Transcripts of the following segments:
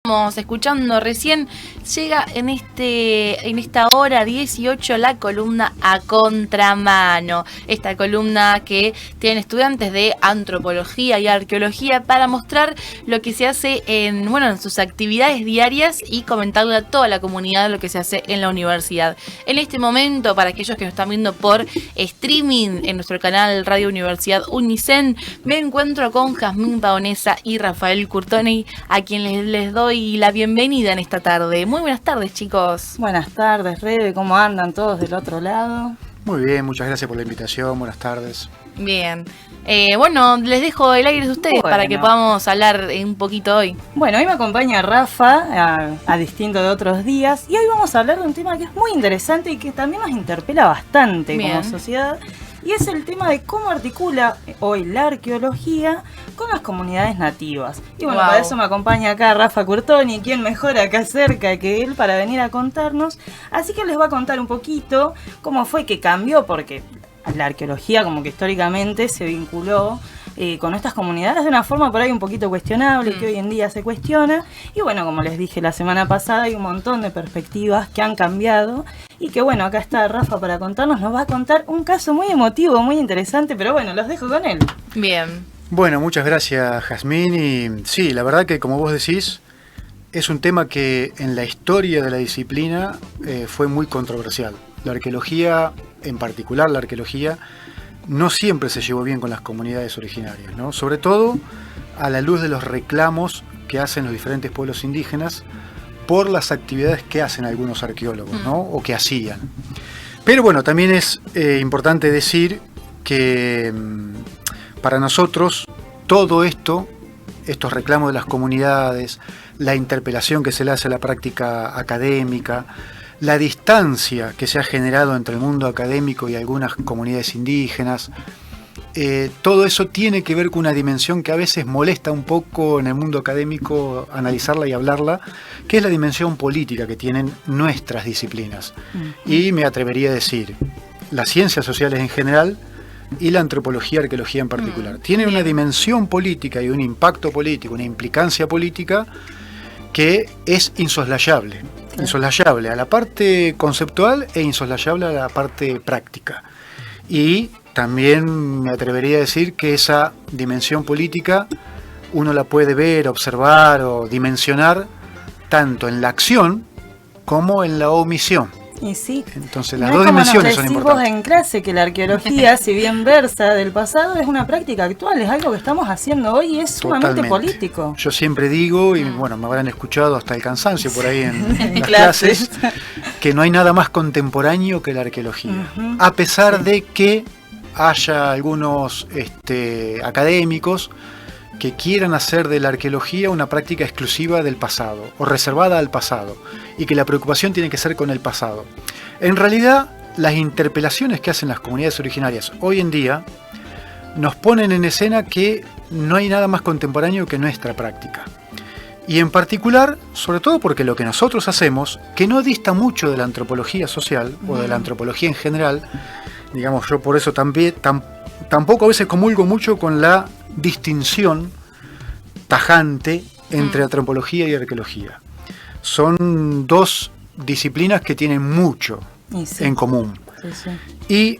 Estamos escuchando recién, llega en esta hora 18 la columna A Contramano, esta columna que tienen estudiantes de antropología y arqueología para mostrar lo que se hace en sus actividades diarias y comentarle a toda la comunidad lo que se hace en la universidad. En este momento, para aquellos que nos están viendo por streaming en nuestro canal Radio Universidad Unicen, me encuentro con Jazmín Paonesa y Rafael Curtoni, a quienes les doy la bienvenida en esta tarde. Muy buenas tardes, chicos. Buenas tardes, Rebe. ¿Cómo andan todos del otro lado? Muy bien, muchas gracias por la invitación. Buenas tardes. Bien. Les dejo el aire de ustedes para que podamos hablar un poquito hoy. Bueno, hoy me acompaña Rafa, a distinto de otros días, y hoy vamos a hablar de un tema que es muy interesante y que también nos interpela bastante como sociedad. Y es el tema de cómo articula hoy la arqueología con las comunidades nativas. Y bueno, para eso me acompaña acá Rafa Curtoni, quien mejor acá cerca que él para venir a contarnos. Así que les va a contar un poquito cómo fue que cambió, porque la arqueología como que históricamente se vinculó con estas comunidades de una forma por ahí un poquito cuestionable, que hoy en día se cuestiona. Y bueno, como les dije la semana pasada, hay un montón de perspectivas que han cambiado. Y que bueno, acá está Rafa para contarnos, nos va a contar un caso muy emotivo, muy interesante, pero bueno, los dejo con él. Bien. Bueno, muchas gracias, Jazmín. Y sí, la verdad que como vos decís, es un tema que en la historia de la disciplina fue muy controversial. La arqueología, en particular la arqueología, no siempre se llevó bien con las comunidades originarias, ¿no? Sobre todo a la luz de los reclamos que hacen los diferentes pueblos indígenas por las actividades que hacen algunos arqueólogos, ¿no? O que hacían. Pero bueno, también es importante decir que para nosotros todo esto, estos reclamos de las comunidades, la interpelación que se le hace a la práctica académica, la distancia que se ha generado entre el mundo académico y algunas comunidades indígenas, todo eso tiene que ver con una dimensión que a veces molesta un poco en el mundo académico analizarla y hablarla, que es la dimensión política que tienen nuestras disciplinas. Y me atrevería a decir, las ciencias sociales en general y la antropología y arqueología en particular. Tienen una dimensión política y un impacto político, una implicancia política que es insoslayable. Insoslayable a la parte conceptual e insoslayable a la parte práctica. Y también me atrevería a decir que esa dimensión política uno la puede ver, observar o dimensionar tanto en la acción como en la omisión. Y sí. Entonces las dos dimensiones son importantes. Vos en clase que la arqueología, si bien versa del pasado, es una práctica actual, es algo que estamos haciendo hoy y es sumamente político. Yo siempre digo, y bueno, me habrán escuchado hasta el cansancio por ahí en las clases, que no hay nada más contemporáneo que la arqueología. A pesar de que haya algunos académicos que quieran hacer de la arqueología una práctica exclusiva del pasado o reservada al pasado y que la preocupación tiene que ser con el pasado. En realidad, las interpelaciones que hacen las comunidades originarias hoy en día nos ponen en escena que no hay nada más contemporáneo que nuestra práctica. Y en particular, sobre todo porque lo que nosotros hacemos, que no dista mucho de la antropología social o de la antropología en general, digamos, yo por eso tampoco a veces comulgo mucho con la distinción tajante entre antropología y arqueología. Son dos disciplinas que tienen mucho en común. Y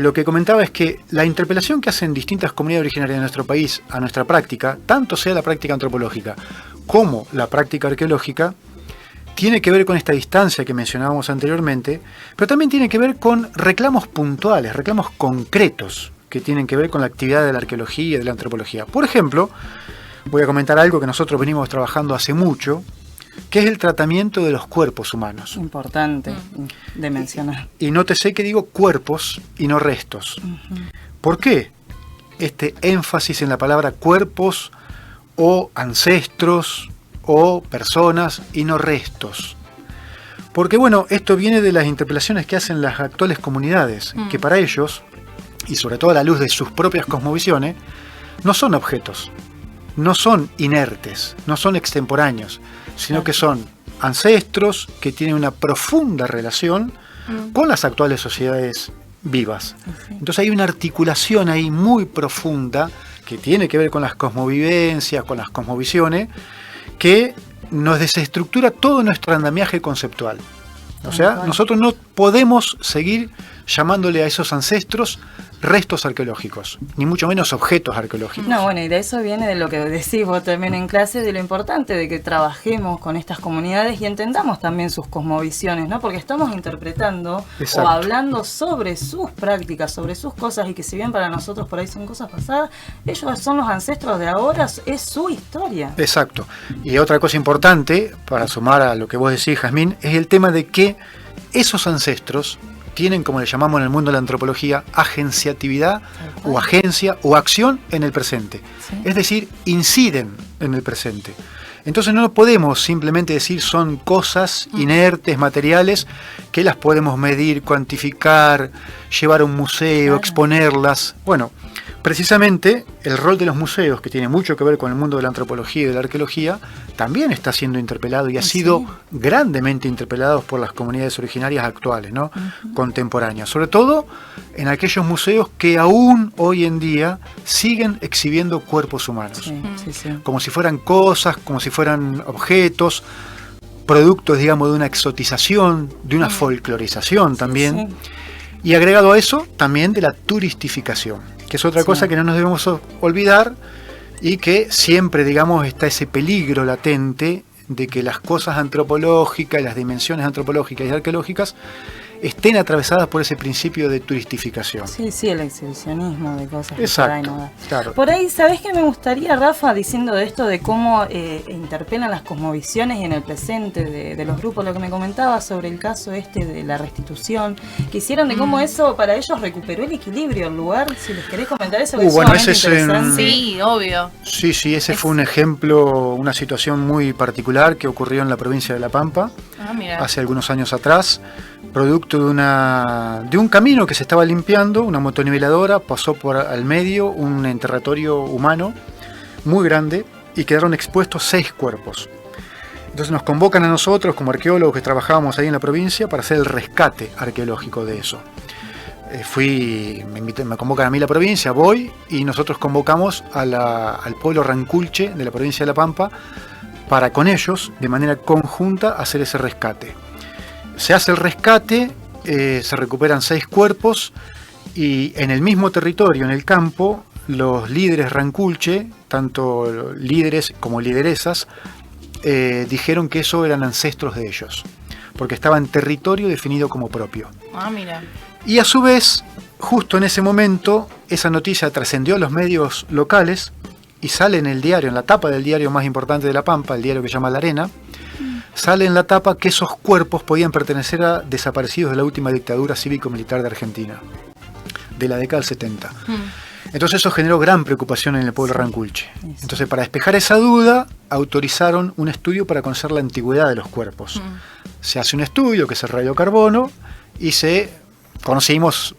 lo que comentaba es que la interpelación que hacen distintas comunidades originarias de nuestro país a nuestra práctica, tanto sea la práctica antropológica como la práctica arqueológica, tiene que ver con esta distancia que mencionábamos anteriormente, pero también tiene que ver con reclamos puntuales, reclamos concretos que tienen que ver con la actividad de la arqueología y de la antropología. Por ejemplo, voy a comentar algo que nosotros venimos trabajando hace mucho, que es el tratamiento de los cuerpos humanos. Importante de mencionar. Y nótese que digo cuerpos y no restos. ¿Por qué este énfasis en la palabra cuerpos o ancestros o personas y no restos? Porque bueno, esto viene de las interpelaciones que hacen las actuales comunidades, que para ellos, y sobre todo a la luz de sus propias cosmovisiones, no son objetos, no son inertes, no son extemporáneos, sino que son ancestros que tienen una profunda relación con las actuales sociedades vivas. Entonces hay una articulación ahí muy profunda que tiene que ver con las cosmovivencias, con las cosmovisiones, que nos desestructura todo nuestro andamiaje conceptual. O sea, nosotros no podemos seguir llamándole a esos ancestros restos arqueológicos, ni mucho menos objetos arqueológicos. No, bueno, y de eso viene de lo que decís vos también en clase, de lo importante de que trabajemos con estas comunidades y entendamos también sus cosmovisiones, ¿no? Porque estamos interpretando o hablando sobre sus prácticas, sobre sus cosas, y que si bien para nosotros por ahí son cosas pasadas, ellos son los ancestros de ahora, es su historia. Exacto. Y otra cosa importante, para sumar a lo que vos decís, Jazmín, es el tema de que esos ancestros tienen, como le llamamos en el mundo de la antropología, agenciatividad o agencia o acción en el presente. ¿Sí? Es decir, inciden en el presente. Entonces no podemos simplemente decir son cosas inertes, materiales, que las podemos medir, cuantificar, llevar a un museo, exponerlas. Bueno, precisamente el rol de los museos, que tiene mucho que ver con el mundo de la antropología y de la arqueología, también está siendo interpelado y ha sido grandemente interpelado por las comunidades originarias actuales, ¿no? Contemporáneas. Sobre todo en aquellos museos que aún hoy en día siguen exhibiendo cuerpos humanos. Como si fueran cosas, como si fueran objetos, productos, digamos, de una exotización, de una folclorización también. Y agregado a eso, también de la turistificación, que es otra cosa que no nos debemos olvidar y que siempre, digamos, está ese peligro latente de que las cosas antropológicas y las dimensiones antropológicas y arqueológicas estén atravesadas por ese principio de turistificación. Sí, el exhibicionismo de cosas. Exacto, claro. Por ahí, ¿sabés qué me gustaría, Rafa, diciendo de esto de cómo interpelan las cosmovisiones y en el presente de los grupos, lo que me comentaba sobre el caso de la restitución, que hicieron de cómo eso para ellos recuperó el equilibrio, el lugar? Si les querés comentar eso, que bueno, ese es Sí, obvio. Sí, ese fue un ejemplo, una situación muy particular que ocurrió en la provincia de La Pampa, hace algunos años atrás. Producto de un camino que se estaba limpiando, una motoniveladora pasó por al medio un enterratorio humano muy grande y quedaron expuestos 6 cuerpos. Entonces nos convocan a nosotros como arqueólogos que trabajábamos ahí en la provincia para hacer el rescate arqueológico de eso. Me convocan a mí la provincia, voy y nosotros convocamos al pueblo Ranculche de la provincia de La Pampa para con ellos, de manera conjunta, hacer ese rescate. Se hace el rescate, se recuperan 6 cuerpos y en el mismo territorio, en el campo, los líderes Ranculche, tanto líderes como lideresas, dijeron que eso eran ancestros de ellos, porque estaba en territorio definido como propio. Mira. Y a su vez, justo en ese momento, esa noticia trascendió a los medios locales y sale en el diario, en la tapa del diario más importante de La Pampa, el diario que se llama La Arena. Sale en la tapa que esos cuerpos podían pertenecer a desaparecidos de la última dictadura cívico-militar de Argentina, de la década del 70. Entonces eso generó gran preocupación en el pueblo Ranculche. Entonces, para despejar esa duda, autorizaron un estudio para conocer la antigüedad de los cuerpos. Se hace un estudio, que es el radiocarbono, y conocimos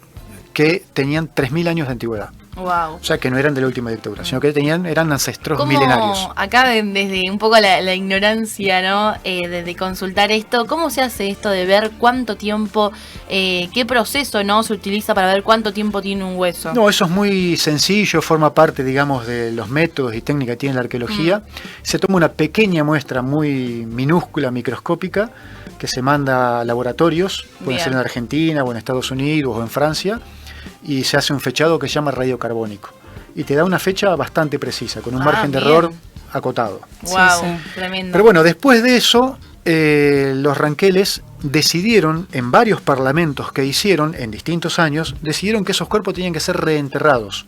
que tenían 3.000 años de antigüedad. Wow. O sea, que no eran de la última dictadura, sino que eran ancestros milenarios. Acá desde un poco la ignorancia, ¿no? De consultar esto, ¿cómo se hace esto de ver cuánto tiempo, qué proceso, ¿no?, se utiliza para ver cuánto tiempo tiene un hueso? No, eso es muy sencillo, forma parte, digamos, de los métodos y técnicas que tiene la arqueología. Se toma una pequeña muestra muy minúscula, microscópica, que se manda a laboratorios, pueden ser en Argentina o en Estados Unidos o en Francia, y se hace un fechado que se llama radiocarbónico. Y te da una fecha bastante precisa, con un margen de error acotado. Wow, tremendo. Pero bueno, después de eso, los ranqueles decidieron, en varios parlamentos que hicieron en distintos años, decidieron que esos cuerpos tenían que ser reenterrados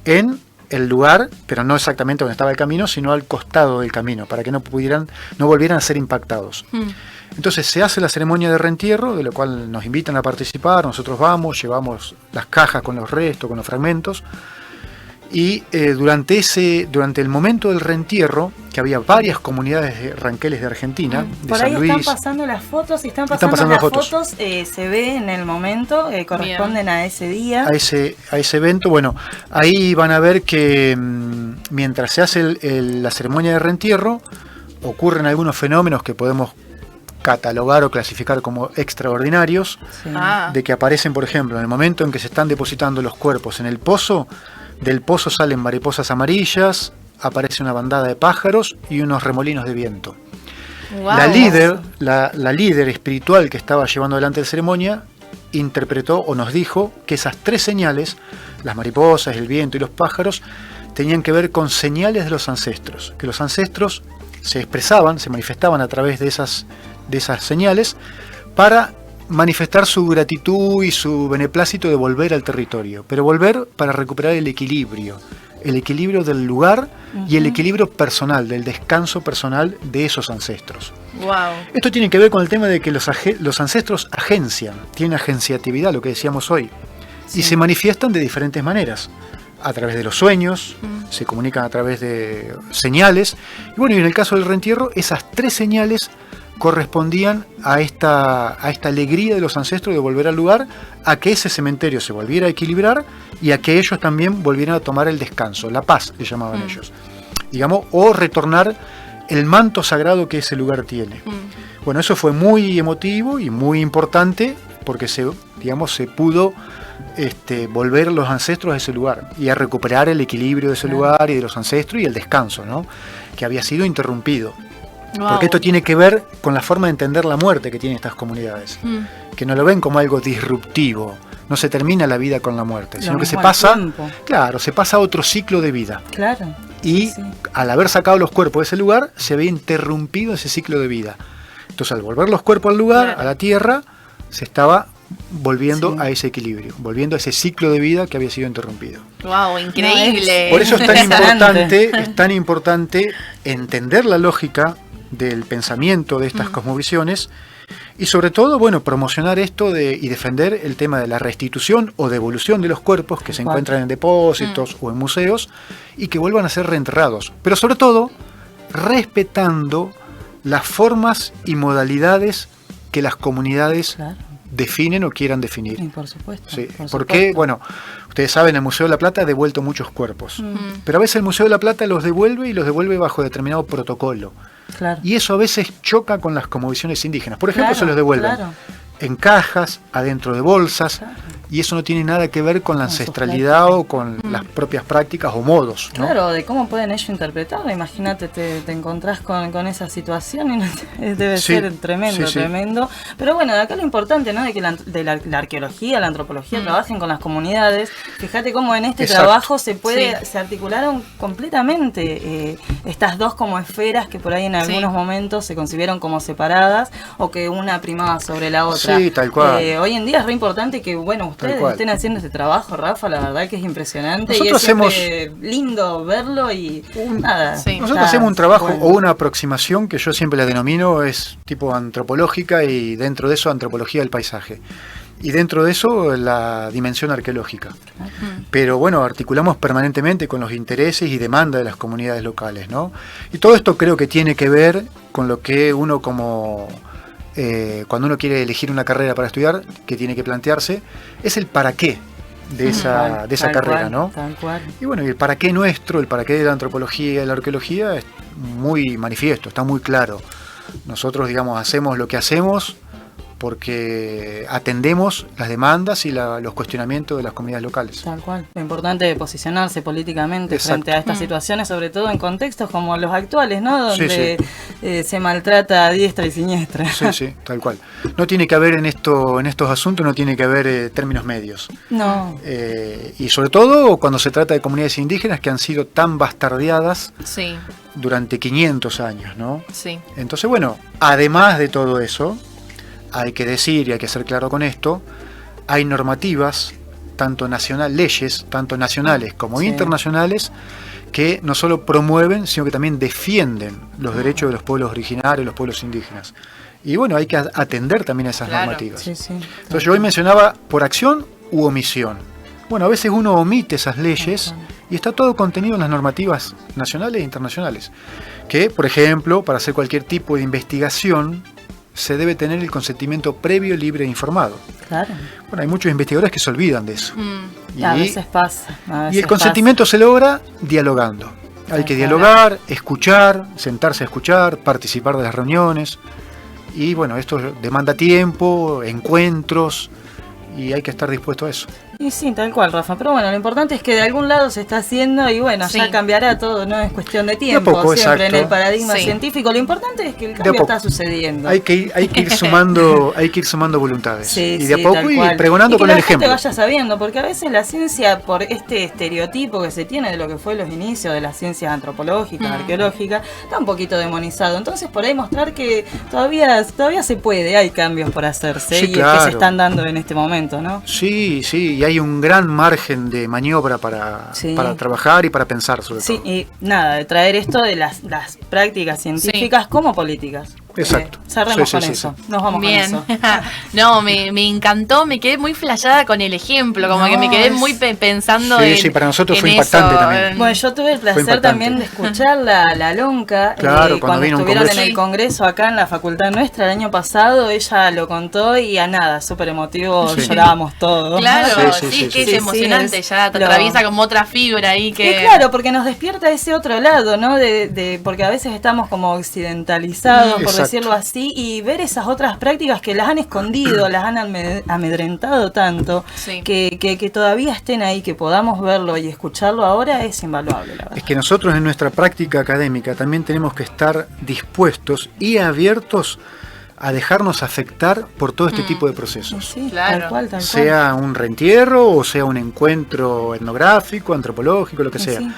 en el lugar, pero no exactamente donde estaba el camino, sino al costado del camino, para que no volvieran a ser impactados. Entonces se hace la ceremonia de reentierro, de lo cual nos invitan a participar, nosotros vamos, llevamos las cajas con los restos, con los fragmentos, y durante el momento del reentierro, que había varias comunidades de ranqueles de Argentina, de por San ahí Luis. Están pasando las fotos, están pasando las fotos, se ve en el momento, corresponden a ese día. A ese evento, bueno, ahí van a ver que mientras se hace la ceremonia de reentierro, ocurren algunos fenómenos que podemos catalogar o clasificar como extraordinarios, de que aparecen, por ejemplo, en el momento en que se están depositando los cuerpos en el pozo, del pozo salen mariposas amarillas, aparece una bandada de pájaros y unos remolinos de viento. Wow. La líder espiritual que estaba llevando adelante la ceremonia interpretó o nos dijo que esas 3 señales, las mariposas, el viento y los pájaros, tenían que ver con señales de los ancestros, que los ancestros se expresaban, se manifestaban a través de esas señales para manifestar su gratitud y su beneplácito de volver al territorio, pero volver para recuperar el equilibrio del lugar y el equilibrio personal, del descanso personal de esos ancestros. Wow. Esto tiene que ver con el tema de que los ancestros agencian, tienen agenciatividad, lo que decíamos hoy, y se manifiestan de diferentes maneras. A través de los sueños, se comunican a través de señales, y bueno, y en el caso del reentierro, esas 3 señales correspondían a esta alegría de los ancestros de volver al lugar, a que ese cementerio se volviera a equilibrar y a que ellos también volvieran a tomar el descanso, la paz, le llamaban ellos, digamos, o retornar el manto sagrado que ese lugar tiene. Bueno, eso fue muy emotivo y muy importante porque se pudo volver los ancestros a ese lugar y a recuperar el equilibrio de ese lugar y de los ancestros y el descanso, ¿no?, que había sido interrumpido. Wow. Porque esto tiene que ver con la forma de entender la muerte que tienen estas comunidades, que no lo ven como algo disruptivo, no se termina la vida con la muerte, sino que se pasa a otro ciclo de vida. Claro. Y al haber sacado los cuerpos de ese lugar, se había interrumpido ese ciclo de vida. Entonces, al volver los cuerpos al lugar, a la tierra, se estaba volviendo a ese equilibrio, volviendo a ese ciclo de vida que había sido interrumpido. Wow, increíble. Por eso es tan importante entender la lógica del pensamiento de estas cosmovisiones y sobre todo, promocionar esto y defender el tema de la restitución o devolución de los cuerpos que se encuentran en depósitos o en museos y que vuelvan a ser reenterrados, pero sobre todo respetando las formas y modalidades que las comunidades definen o quieran definir. Sí, por supuesto. Sí, porque, ustedes saben, el Museo de la Plata ha devuelto muchos cuerpos, pero a veces el Museo de la Plata los devuelve bajo determinado protocolo. Claro. Y eso a veces choca con las cosmovisiones indígenas. Por ejemplo, se los devuelven en cajas, adentro de bolsas, y eso no tiene nada que ver con la ancestralidad o con las propias prácticas o modos, ¿no? Claro, de cómo pueden ellos interpretarlo. Imagínate, te encontrás con esa situación y debe ser tremendo. Pero bueno, de acá lo importante, ¿no?, de que la arqueología, la antropología trabajen con las comunidades. Fíjate cómo en este trabajo se articularon completamente estas 2 como esferas que por ahí en algunos momentos se concibieron como separadas o que una primaba sobre la otra. Sí, tal cual. Hoy en día es re importante que, ustedes estén haciendo este trabajo, Rafa, la verdad que es impresionante. Nosotros y es lindo verlo y nada. Sí. Nosotros hacemos un trabajo o una aproximación que yo siempre la denomino es tipo antropológica y dentro de eso antropología del paisaje. Y dentro de eso la dimensión arqueológica. Pero articulamos permanentemente con los intereses y demandas de las comunidades locales, ¿no? Y todo esto creo que tiene que ver con lo que uno cuando uno quiere elegir una carrera para estudiar, que tiene que plantearse, es el para qué de esa carrera, ¿no? Tal cual. Y y el para qué nuestro, el para qué de la antropología y de la arqueología es muy manifiesto, está muy claro. Nosotros, hacemos lo que hacemos porque atendemos las demandas y los cuestionamientos de las comunidades locales. Tal cual. Lo importante es posicionarse políticamente frente a estas situaciones, sobre todo en contextos como los actuales, ¿no? Donde se maltrata a diestra y siniestra. Sí, tal cual. No tiene que haber en estos asuntos, no tiene que haber términos medios. No. Y sobre todo cuando se trata de comunidades indígenas que han sido tan bastardeadas durante 500 años, ¿no? Sí. Entonces, además de todo eso, hay que decir y hay que ser claro con esto, hay normativas, leyes, tanto nacionales como internacionales, que no solo promueven, sino que también defienden los derechos de los pueblos originarios, los pueblos indígenas. Y hay que atender también a esas normativas. Entonces yo hoy mencionaba por acción u omisión. A veces uno omite esas leyes y está todo contenido en las normativas nacionales e internacionales. Que, por ejemplo, para hacer cualquier tipo de investigación, se debe tener el consentimiento previo, libre e informado. Claro. Hay muchos investigadores que se olvidan de eso. Y a veces pasa. Y el consentimiento se logra dialogando. Hay que dialogar, escuchar, sentarse a escuchar, participar de las reuniones. Y esto demanda tiempo, encuentros, y hay que estar dispuesto a eso. Y sí, tal cual, Rafa. Pero bueno, lo importante es que de algún lado se está haciendo y bueno, Sí. ya cambiará todo, no es cuestión de tiempo. De a poco, siempre exacto. en el paradigma Sí. científico. Lo importante es que el De a cambio poco. está sucediendo. Hay que ir sumando, voluntades. Sí, y de sí, a poco tal y cual. pregonando Y que con el la gente ejemplo. vaya sabiendo, porque a veces la ciencia, por este estereotipo que se tiene de lo que fue los inicios de las ciencias antropológicas, arqueológicas, está un poquito demonizado. Entonces, por ahí mostrar que todavía se puede, hay cambios por hacerse Sí, y claro. que se están dando en este momento, ¿no? Sí, y hay un gran margen de maniobra Sí. para trabajar y para pensar sobre Sí, todo. y nada, de traer esto de las prácticas científicas como políticas. Exacto. Cerremos Sí, con sí, eso. sí. Nos vamos Bien. con eso. No, me encantó, me quedé muy flasheada con el ejemplo, como No, que me quedé es- muy pensando Sí, en sí, para nosotros en fue impactante también. en- Bueno, yo tuve el placer impactante. también de escuchar la Lonca Claro, cuando cuando vino a un estuvieron en congreso. el congreso acá en la facultad nuestra el año pasado. Ella lo contó y a nada, súper emotivo, Sí. llorábamos todos. Claro, Sí, sí, sí, es que sí, es sí. emocionante, Sí, ya te lo- atraviesa como otra fibra ahí Y que... claro, porque nos despierta ese otro lado, ¿no? Porque a veces estamos como occidentalizados, por Exacto. decirlo así, y ver esas otras prácticas que las han escondido, las han amedrentado tanto, Sí. que todavía estén ahí, que podamos verlo y escucharlo ahora, es invaluable, la verdad. Es que nosotros en nuestra práctica académica también tenemos que estar dispuestos y abiertos a dejarnos afectar por todo este tipo de procesos. Sí, Claro. tal cual, tal cual. Sea un reentierro o sea un encuentro etnográfico, antropológico, lo que sea. Sí.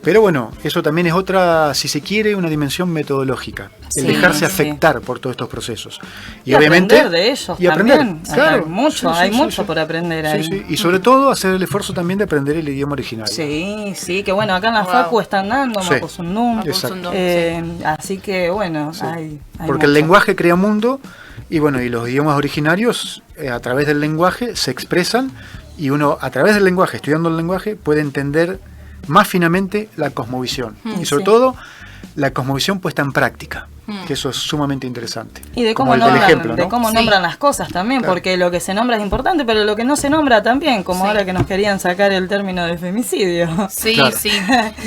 Pero bueno, eso también es otra, si se quiere, una dimensión metodológica. El Sí, dejarse sí. afectar por todos estos procesos. Y aprender de ellos y aprender, también. claro. Hay mucho, Sí, hay sí, mucho sí. por aprender Sí, ahí. sí. Y sobre todo hacer el esfuerzo también de aprender el idioma original. Sí, sí, que bueno, acá en la Wow. Facu están dando Sí. Mapuzungún. Exacto. Así que bueno, Sí. hay Porque el mucho. lenguaje crea mundo y bueno, y los idiomas originarios a través del lenguaje se expresan y uno a través del lenguaje, estudiando el lenguaje, puede entender más finamente la cosmovisión y sobre Sí. todo la cosmovisión puesta en práctica, que eso es sumamente interesante. Y de Como cómo el del nombran, ejemplo, de ¿no? cómo Sí. nombran las cosas también, Claro. porque lo que se nombra es importante, pero lo que no se nombra también, como Sí. ahora que nos querían sacar el término de femicidio. Sí, Claro. sí.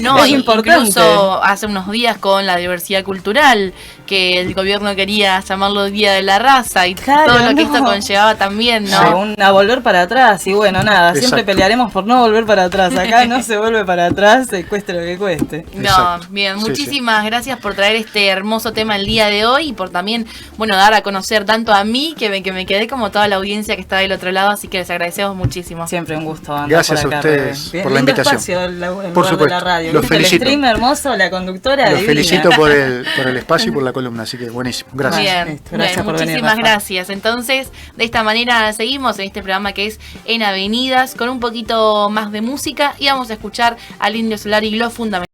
No, Es importante. incluso hace unos días con la diversidad cultural, que el gobierno quería llamarlo Día de la Raza y Claro, todo lo que no. esto conllevaba también, ¿no? A volver para atrás y bueno, nada, siempre Exacto. pelearemos por no volver para atrás. Acá no se vuelve para atrás, cueste lo que cueste. No, Exacto. bien, Sí, muchísimas gracias por traer este hermoso tema el día de hoy y por también, bueno, dar a conocer tanto a mí que me quedé como toda la audiencia que está del otro lado, así que les agradecemos muchísimo. Siempre un gusto andar Gracias por a acá, ustedes Rubén. por la Lindo invitación. espacio el Por lugar de la supuesto. radio. Los ¿Viste? El felicito. stream hermoso, la conductora Los divina. felicito por el espacio y por la columna, así que buenísimo. Gracias. Bien, Listo, gracias bien, por venir, muchísimas Rafa. gracias. Entonces, de esta manera seguimos en este programa que es En Avenidas con un poquito más de música y vamos a escuchar al Indio Solar y lo fundamental.